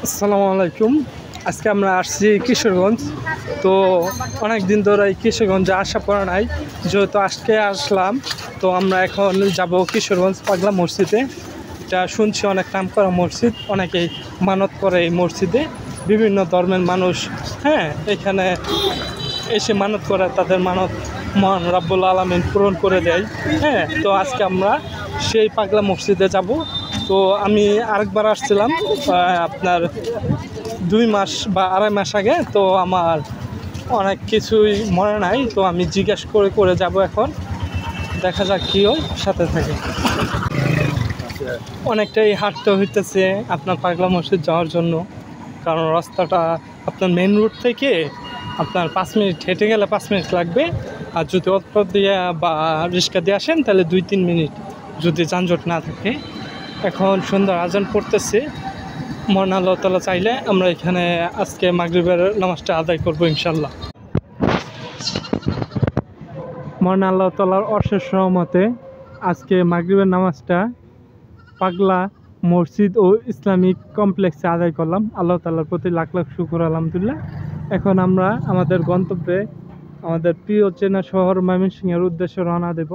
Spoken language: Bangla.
আসসালামু আলাইকুম। আজকে আমরা আসছি কিশোরগঞ্জ। তো অনেক দিন ধরে এই কিশোরগঞ্জে আসা পড়া নাই, যেহেতু আজকে আসলাম। তো আমরা এখন যাব কিশোরগঞ্জ পাগলা মসজিদে। এটা শুনছি অনেক নাম করা মসজিদ, অনেকেই মানত করে এই মসজিদে। বিভিন্ন ধর্মের মানুষ এখানে এসে মানত করে, তাদের মানত মহান রাব্বুল আলামিন পূরণ করে দেয়। তো আজকে আমরা সেই পাগলা মসজিদে যাব। তো আমি আরেকবার আসছিলাম আপনার 2 মাস বা আড়াই মাস আগে। তো আমার অনেক কিছুই মনে নাই, তো আমি জিজ্ঞেস করে করে যাব এখন। দেখা যাক কী হয়, সাথে থাকে। অনেকটাই হাঁটতে হইতেছে আপনার পাগলা মসজিদ যাওয়ার জন্য, কারণ রাস্তাটা আপনার মেন রোড থেকে আপনার 5 মিনিট হেঁটে গেলে 5 মিনিট লাগবে। আর যদি অটো দিয়ে বা রিক্সা দিয়ে আসেন তাহলে 2-3 মিনিট, যদি যানজট না থাকে। এখন সুন্দর আজান পড়তেছে। মহান আল্লাহ তাআলা চাইলে আমরা এখানে আজকে মাগরিবের নামাজটা আদায় করব ইনশাল্লাহ। মহান আল্লাহ তাআলার অশেষ রহমতে আজকে মাগরিবের নামাজটা পাগলা মসজিদ ও ইসলামিক কমপ্লেক্সে আদায় করলাম। আল্লাহ তাআলার প্রতি লাখ লাখ শুকর আলহামদুলিল্লাহ। এখন আমরা আমাদের গন্তব্যে, আমাদের প্রিয় চেনা শহর ময়মনসিংহের উদ্দেশ্যে রওনা দেব।